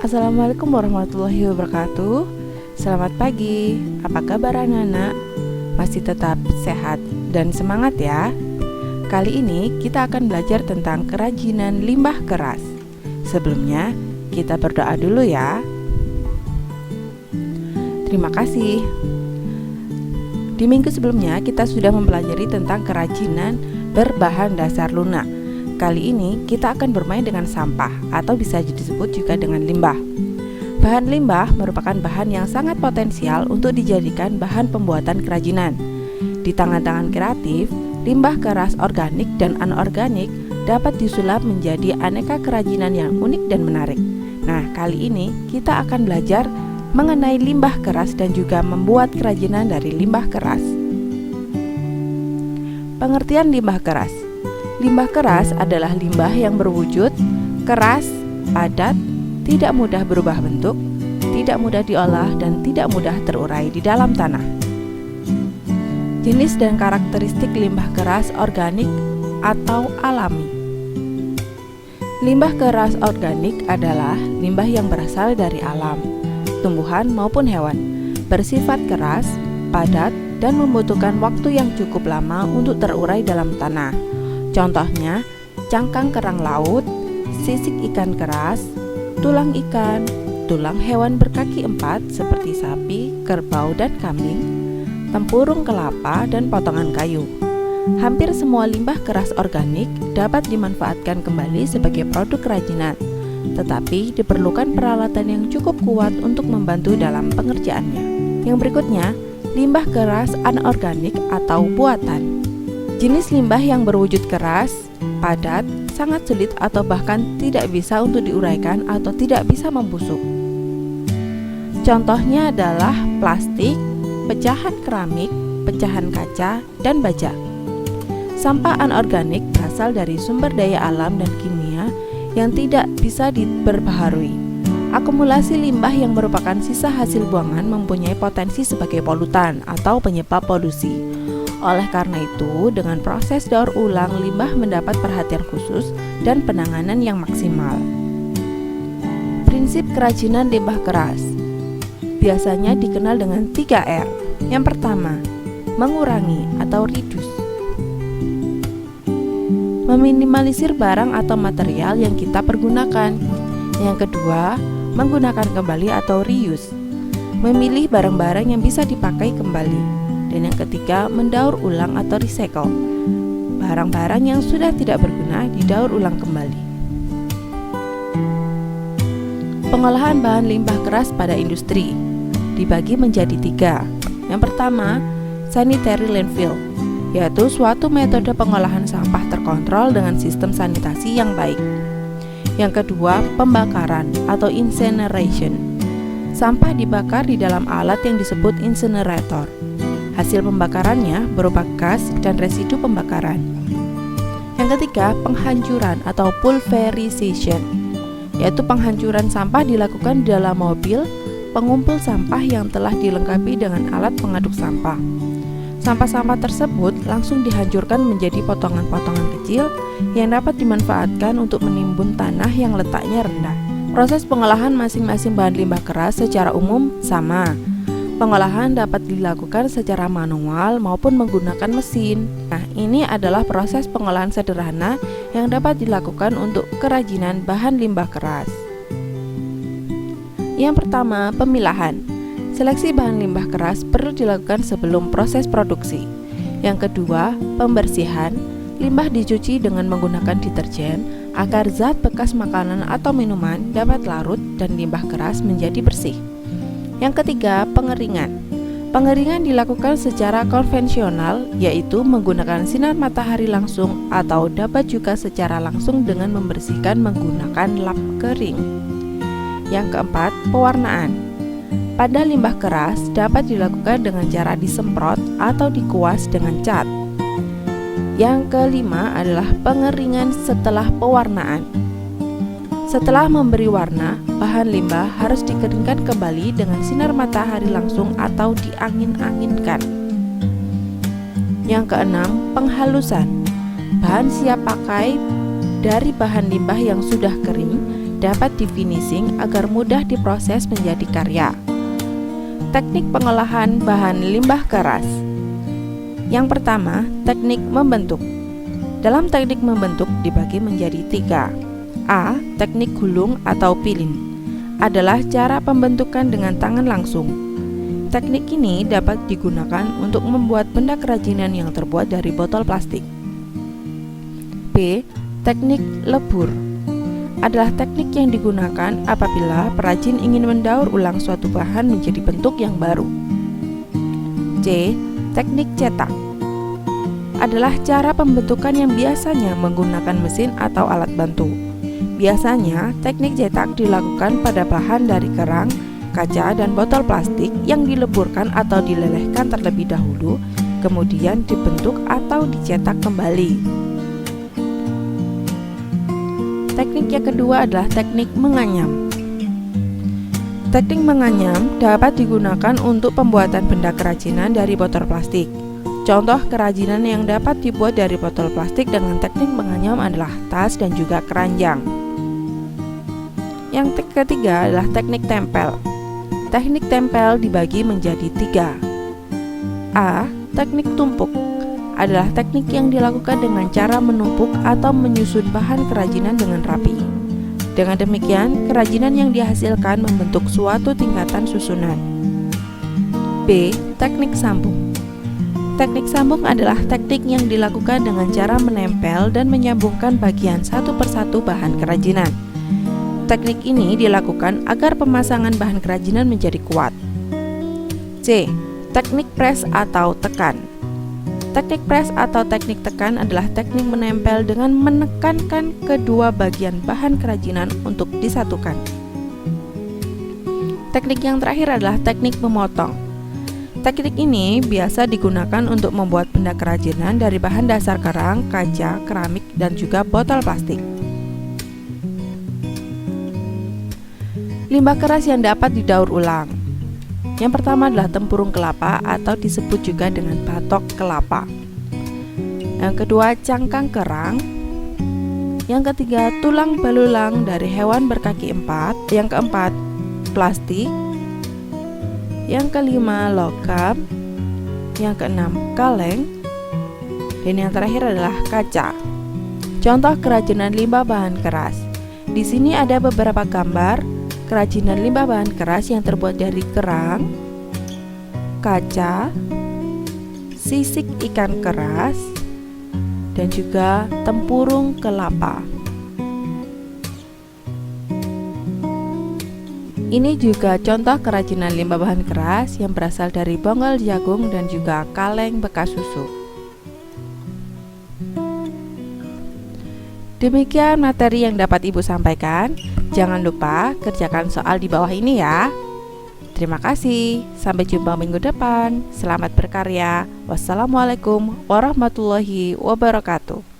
Assalamualaikum warahmatullahi wabarakatuh. Selamat pagi, apa kabar anak-anak? Masih tetap sehat dan semangat ya? Kali ini kita akan belajar tentang kerajinan limbah keras. Sebelumnya, kita berdoa dulu ya. Terima kasih. Di minggu sebelumnya kita sudah mempelajari tentang kerajinan berbahan dasar lunak. Kali ini kita akan bermain dengan sampah atau bisa disebut juga dengan limbah. Bahan limbah merupakan bahan yang sangat potensial untuk dijadikan bahan pembuatan kerajinan. Di tangan-tangan kreatif, limbah keras organik dan anorganik dapat disulap menjadi aneka kerajinan yang unik dan menarik. Nah, kali ini kita akan belajar mengenai limbah keras dan juga membuat kerajinan dari limbah keras. Pengertian limbah keras. Limbah keras adalah limbah yang berwujud keras, padat, tidak mudah berubah bentuk, tidak mudah diolah, dan tidak mudah terurai di dalam tanah. Jenis dan karakteristik limbah keras organik atau alami. Limbah keras organik adalah limbah yang berasal dari alam, tumbuhan maupun hewan, bersifat keras, padat, dan membutuhkan waktu yang cukup lama untuk terurai dalam tanah. Contohnya, cangkang kerang laut, sisik ikan keras, tulang ikan, tulang hewan berkaki empat seperti sapi, kerbau, dan kambing, tempurung kelapa, dan potongan kayu. Hampir semua limbah keras organik dapat dimanfaatkan kembali sebagai produk kerajinan, tetapi diperlukan peralatan yang cukup kuat untuk membantu dalam pengerjaannya. Yang berikutnya, limbah keras anorganik atau buatan. Jenis limbah yang berwujud keras, padat, sangat sulit atau bahkan tidak bisa untuk diuraikan atau tidak bisa membusuk. Contohnya adalah plastik, pecahan keramik, pecahan kaca, dan baja. Sampah anorganik berasal dari sumber daya alam dan kimia yang tidak bisa diperbaharui. Akumulasi limbah yang merupakan sisa hasil buangan mempunyai potensi sebagai polutan atau penyebab polusi. Oleh karena itu, dengan proses daur ulang, limbah mendapat perhatian khusus dan penanganan yang maksimal. Prinsip kerajinan limbah keras biasanya dikenal dengan 3R. Yang pertama, mengurangi atau reduce. Meminimalisir barang atau material yang kita pergunakan. Yang kedua, menggunakan kembali atau reuse. Memilih barang-barang yang bisa dipakai kembali. Dan yang ketiga, mendaur ulang atau recycle. Barang-barang yang sudah tidak berguna didaur ulang kembali. Pengolahan bahan limbah keras pada industri dibagi menjadi 3. Yang pertama, sanitary landfill, yaitu suatu metode pengolahan sampah terkontrol dengan sistem sanitasi yang baik. Yang kedua, pembakaran atau incineration. Sampah dibakar di dalam alat yang disebut incinerator. Hasil pembakarannya berupa gas dan residu pembakaran. Yang ketiga, penghancuran atau pulverization, yaitu penghancuran sampah dilakukan di dalam mobil pengumpul sampah yang telah dilengkapi dengan alat pengaduk sampah. Sampah-sampah tersebut langsung dihancurkan menjadi potongan-potongan kecil yang dapat dimanfaatkan untuk menimbun tanah yang letaknya rendah. Proses pengolahan masing-masing bahan limbah keras secara umum sama. Pengolahan dapat dilakukan secara manual maupun menggunakan mesin. Nah, ini adalah proses pengolahan sederhana yang dapat dilakukan untuk kerajinan bahan limbah keras. Yang pertama, pemilahan. Seleksi bahan limbah keras perlu dilakukan sebelum proses produksi. Yang kedua, pembersihan. Limbah dicuci dengan menggunakan deterjen agar zat bekas makanan atau minuman dapat larut dan limbah keras menjadi bersih. Yang ketiga, pengeringan. Pengeringan dilakukan secara konvensional, yaitu menggunakan sinar matahari langsung atau dapat juga secara langsung dengan membersihkan menggunakan lap kering. Yang keempat, pewarnaan. Pada limbah keras dapat dilakukan dengan cara disemprot atau dikuas dengan cat. Yang kelima adalah pengeringan setelah pewarnaan. Setelah memberi warna, bahan limbah harus dikeringkan kembali dengan sinar matahari langsung atau diangin-anginkan. Yang keenam, penghalusan. Bahan siap pakai dari bahan limbah yang sudah kering dapat di-finishing agar mudah diproses menjadi karya. Teknik pengolahan bahan limbah keras. Yang pertama, teknik membentuk. Dalam teknik membentuk dibagi menjadi 3. A. Teknik gulung atau peeling adalah cara pembentukan dengan tangan langsung. Teknik ini dapat digunakan untuk membuat benda kerajinan yang terbuat dari botol plastik. B. Teknik lebur adalah teknik yang digunakan apabila perajin ingin mendaur ulang suatu bahan menjadi bentuk yang baru. C. Teknik cetak adalah cara pembentukan yang biasanya menggunakan mesin atau alat bantu. Biasanya, teknik cetak dilakukan pada bahan dari kerang, kaca, dan botol plastik yang dileburkan atau dilelehkan terlebih dahulu, kemudian dibentuk atau dicetak kembali. Teknik yang kedua adalah teknik menganyam. Teknik menganyam dapat digunakan untuk pembuatan benda kerajinan dari botol plastik. Contoh kerajinan yang dapat dibuat dari botol plastik dengan teknik menganyam adalah tas dan juga keranjang. Yang ketiga adalah teknik tempel. Teknik tempel dibagi menjadi 3. A. Teknik tumpuk adalah teknik yang dilakukan dengan cara menumpuk atau menyusun bahan kerajinan dengan rapi. Dengan demikian, kerajinan yang dihasilkan membentuk suatu tingkatan susunan. B. Teknik sambung. Teknik sambung adalah teknik yang dilakukan dengan cara menempel dan menyambungkan bagian satu persatu bahan kerajinan. Teknik ini dilakukan agar pemasangan bahan kerajinan menjadi kuat. C. Teknik press atau tekan. Teknik press atau teknik tekan adalah teknik menempel dengan menekankan kedua bagian bahan kerajinan untuk disatukan. Teknik yang terakhir adalah teknik memotong. Teknik ini biasa digunakan untuk membuat benda kerajinan dari bahan dasar kerang, kaca, keramik, dan juga botol plastik. Limbah keras yang dapat didaur ulang. Yang pertama adalah tempurung kelapa atau disebut juga dengan batok kelapa. Yang kedua, cangkang kerang. Yang ketiga, tulang belulang dari hewan berkaki 4. Yang keempat, plastik. Yang kelima, logam. Yang keenam, kaleng. Dan yang terakhir adalah kaca. Contoh kerajinan limbah bahan keras. Di sini ada beberapa gambar kerajinan limbah bahan keras yang terbuat dari kerang, kaca, sisik ikan keras, dan juga tempurung kelapa. Ini juga contoh kerajinan limbah bahan keras yang berasal dari bonggol jagung dan juga kaleng bekas susu. Demikian materi yang dapat Ibu sampaikan. Jangan lupa kerjakan soal di bawah ini ya. Terima kasih. Sampai jumpa minggu depan. Selamat berkarya. Wassalamualaikum warahmatullahi wabarakatuh.